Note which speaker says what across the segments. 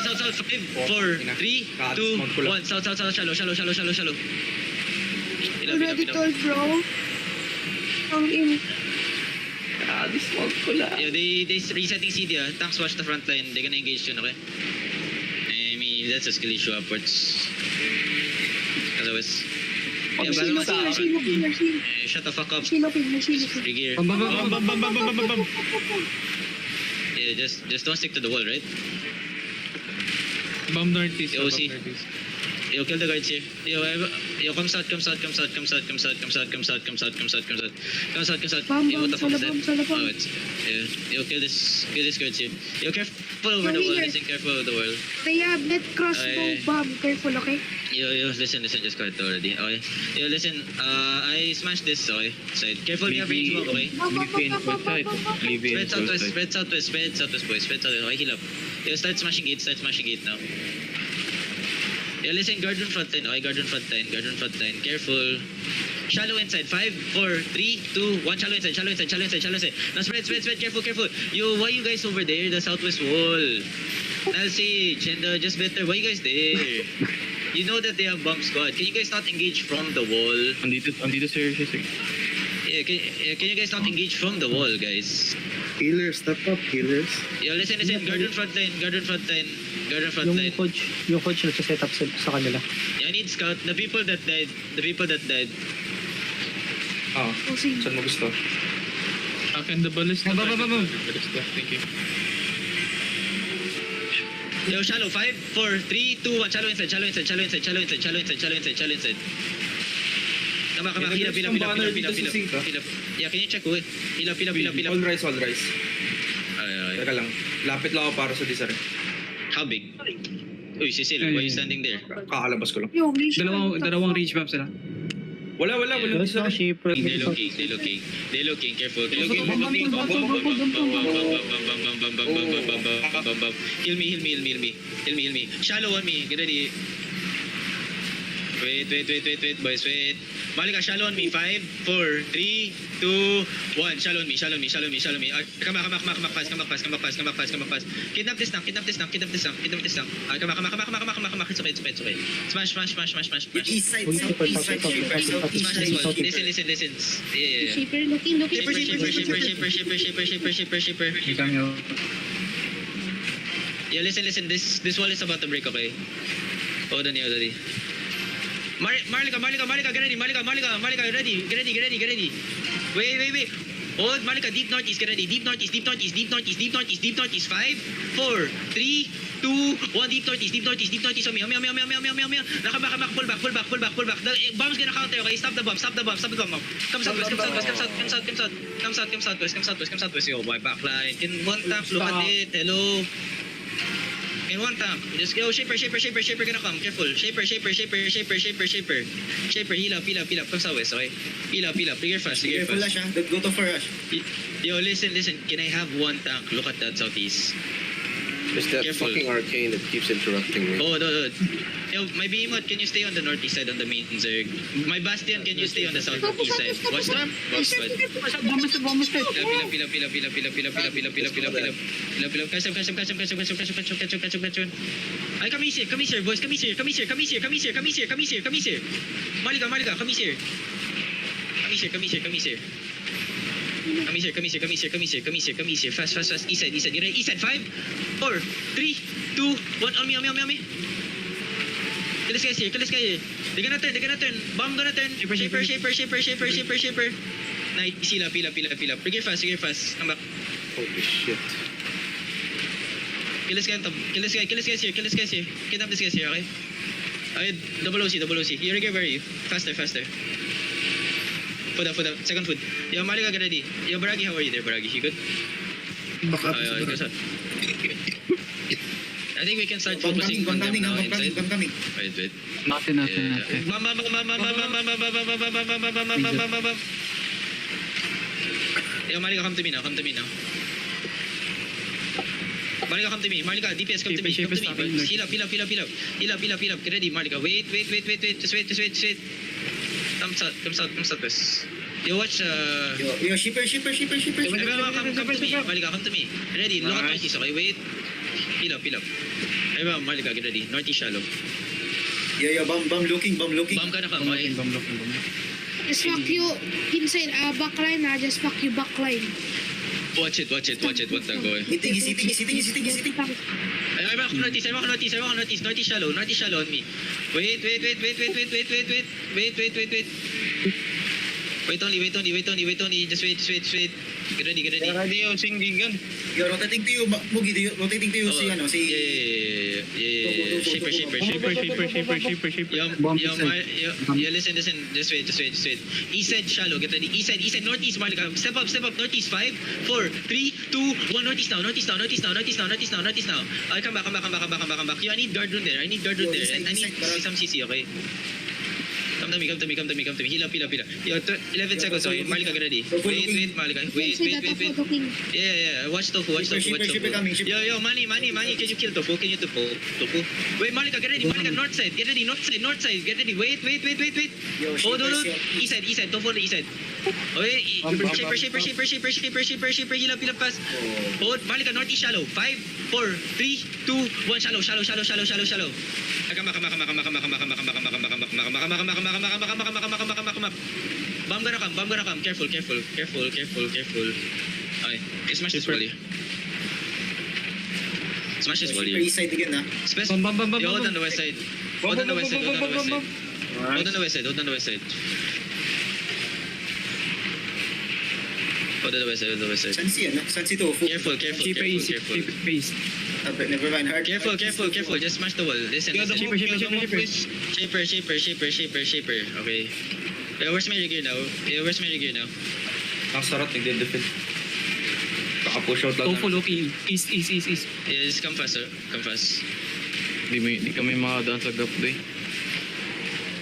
Speaker 1: south, 5, 4, 3, 2, 1. South, shallow.
Speaker 2: Already told, bro. Ang in.
Speaker 3: Dismount ko lang.
Speaker 1: Yeah, they resetting CD. Tanks watch the front line. They're gonna engage soon, okay? I mean, that's a skill issue upwards. Otherwise... Yeah, shut the fuck up. Regear. Yeah, just don't stick to the wall, right?
Speaker 4: Bomb northeast.
Speaker 1: Yo, see. Yo, kill the guards here. Yo, come south. What the fuck is that? Oh, it's... Yo, kill this guards here. Yo, careful over the wall. Listen, careful over the wall.
Speaker 2: They have net crossbow bomb. Careful, okay?
Speaker 1: Yo, listen, just got it already, okay? Yo, listen, I smashed this, okay? Side. Careful, we have range bomb, okay? Spread southwest, boys. Spread southwest, okay? Heal up. Yo, start smashing gate now. Yo, listen, guard on front line, okay? Guard on front line. Careful. Shallow inside. 5, 4, 3, 2, 1. Shallow inside. Now spread. Careful. Yo, why you guys over there? The southwest wall. Nalsage and just better. Why you guys there? You know that they have bomb squad. Can you guys not engage from the wall?
Speaker 4: Andito sir.
Speaker 1: Yeah, can you guys not engage from the wall, guys?
Speaker 5: Healers, step up, healers.
Speaker 1: Yo, listen. Guard on front line.
Speaker 6: Yung coach nagsiset up sa kanila.
Speaker 1: Yeah, I need scout. The people that died.
Speaker 3: Saan mo gusto?
Speaker 4: Akin the ballista. Thank you.
Speaker 1: Yo, shallow. 5, 4, 3, 2, 1. Shallow inside. Come on. Heal up. Yeah, can you check who? Heal up.
Speaker 3: All rise.
Speaker 1: Okay.
Speaker 3: Teka lang. Lapit lang ako para sa disar.
Speaker 1: How big? Uy, Cecil, why are you standing there?
Speaker 3: Kakalabas ko lang.
Speaker 2: Yo, mission.
Speaker 4: Dalawang reach bomb sila.
Speaker 3: Wala. disar.
Speaker 1: They're looking. Careful. Heal me. Shallow on me. Get ready. Wait, boys, wait. Malika, shallow on me. 5, 4, 3, 2, 1. Shallow on me. Come back fast. Kidnap this tank. Come back. It's okay. Smash.
Speaker 7: East side, southeast side,
Speaker 1: Smash this wall. Listen. Yeah.
Speaker 2: Shaper, looking.
Speaker 1: Shaper. Yeah, listen. This wall is about to break, okay? Hold on. Marlika, get ready. Get ready. Wait. Hold, Marlika, deep northeast, get ready. Deep northeast. 5, 4, 3, 2, 1. Deep northeast. On me. Nakabak, pull back. The bomb's gonna counter, okay? Stop the bomb. Come southwest. Yo, my backline. Can one tank look at it? Hello. In one tank. Just go. Shaper gonna come. Careful. Shaper. Heal up. Come southwest, okay? Heal up. Trigger fast.
Speaker 7: Careful lang siya. Go to for rush.
Speaker 1: Yo, listen. Can I have one tank? Look at that southeast.
Speaker 5: It's that
Speaker 1: Careful.
Speaker 5: fucking arcane that keeps interrupting me.
Speaker 1: Oh, no. Yo, my behemoth, can you stay on the northeast side on the main Zerg? My bastion, can you stay on the southeast side? Watch them. Box squad. Catch him. Ay, come here, boys. Come here. Malika, come here. Come here. Fast. East side. You ready? East side. 5, 4, 3, 2, 1. On me. Kill this guy here. They're gonna turn. Bomb gonna turn. Shaper. Nice. Heal up. Trigger fast. Come back.
Speaker 5: Holy shit.
Speaker 1: Kill this guy here. Kidnap this guy here, okay? Okay, double OC. You recover you. Faster. Food up. Second food. Yo, Malika, get ready. Yo, Baragi, how are you there, Baragi? You good?
Speaker 5: Back up.
Speaker 1: I think we can start
Speaker 7: Bomb
Speaker 1: focusing on them
Speaker 7: coming.
Speaker 1: now inside.
Speaker 7: Bomb coming.
Speaker 1: Wait.
Speaker 4: Natin.
Speaker 1: Yo, Malika, come to me now. Malika, come to me. Malika, DPS, come to me. Heal up. Get ready, Malika. Wait. Just wait. Come southwest. Yo, watch.
Speaker 7: Yo, shipper.
Speaker 1: Come to me. Malika, come to me. Ready, look at my keys, okay? Wait. Heal up. Ay ba, Malika, get ready. Northeast shallow.
Speaker 7: Yeah, bam looking.
Speaker 1: Bomb ka na ka, okay.
Speaker 4: Bomb lock.
Speaker 2: Just fuck you inside backline just fuck you backline.
Speaker 1: Watch it, what the go eh.
Speaker 7: Hitting.
Speaker 1: Ay ba, northeast shallow on me. Wait. Wait only, just wait. Get ready.
Speaker 4: Ready yung singgingan.
Speaker 7: Yo, rotating to you, Mugi, rotating to you si ano, si...
Speaker 1: Yeah. Shaper. Yo, listen. Just wait. East side shallow. Get ready. East side. Northeast. Malika. Step up. Northeast. 5, 4, 3, 2, 1. Northeast now. I'll come back. Yo, I need guard room there. And I need some CC. Okay. Come to me. Heal up. Yo, 11 seconds. Okay. Malika, get ready. Wait, Malika. Wait. Yeah. Watch Tofu.
Speaker 7: Shipper coming.
Speaker 1: Yo, Manny, can you kill Tofu? Tofu. Wait, Malika, get ready. Malika, north side. Get ready. North side. Get ready. Wait.
Speaker 7: Yo,
Speaker 1: Hold on.
Speaker 7: Shipper,
Speaker 1: East side. Tofu on the east side. Okay. Shaper. Heal up fast. Hold. Malika, northeast shallow. 5, 4, 3, 2, 1. Shallow. Come back. Bomb gonna come. Careful. Okay. Smash this volley.
Speaker 7: Shipper east side again, ha?
Speaker 4: Bomb.
Speaker 1: Yo, hold on the west side. Hold on the west side.
Speaker 7: San si Tofu?
Speaker 1: Careful.
Speaker 4: Keep it east.
Speaker 7: Never mind, hard.
Speaker 1: Careful. Just smash the wall. Listen.
Speaker 4: Shaper.
Speaker 1: Shaper. Okay. Where's my gear now?
Speaker 3: Ang sarap, nagde-defend. Naka-push out lang.
Speaker 4: Tofu looking. East.
Speaker 1: Yeah, just come fast.
Speaker 4: Di kami makadaan sa gap day.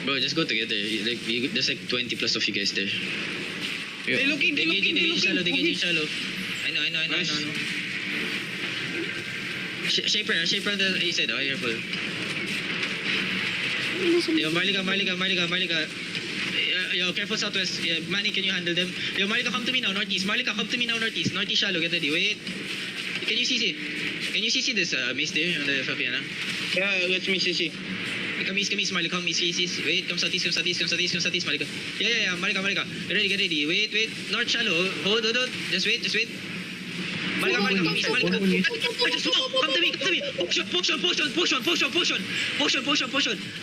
Speaker 1: Bro, just go together. There's like 20 plus of you guys there.
Speaker 4: They looking.
Speaker 1: They engage shallow. I know. Shaper on the east side. Oh, careful. Yo, Malika. Yo, careful southwest. Yeah, Manny, can you handle them? Yo, Malika, come to me now, northeast. Northeast shallow, get ready. Wait. Can you CC this mist there on the Fabiana?
Speaker 4: Yeah, let me see.
Speaker 1: Come east, Malika, come east. Wait, come southeast, Malika. Yeah, Malika. Get ready. Wait. North shallow. Hold. Just wait. Malika, come east, Malika. Come to me. Push on.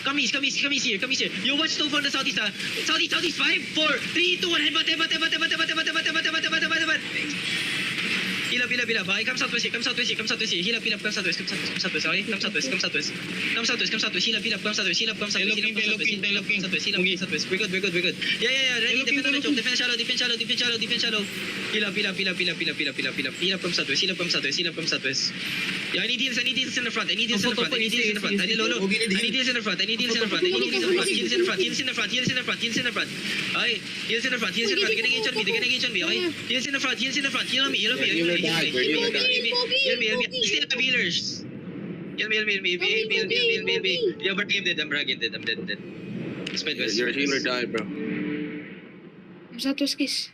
Speaker 1: Come east here. Yo, watch Tofu on the southeast. Southeast, 5, 4, 3, 2, 1. Headbutt. Heal up. Okay, come southwest here. Heal up, come southwest. Okay, come southwest. Heal up, come southwest. Heal up, come southwest. We're good. Yeah. Ready. Defend on the choke. Defend shallow. Heal up, come southwest. Yeah, I need heals in the front. I need heals in the front. I need heals in the front. Heals in the front. Okay, heals in the front. They're gonna engage on me. Okay, heals in the front. Heal on me. Heal me. Still have healers. Heal me. Yo, but I'm dead. Sped west.
Speaker 5: Your healer died, bro.
Speaker 2: Southwest kiss.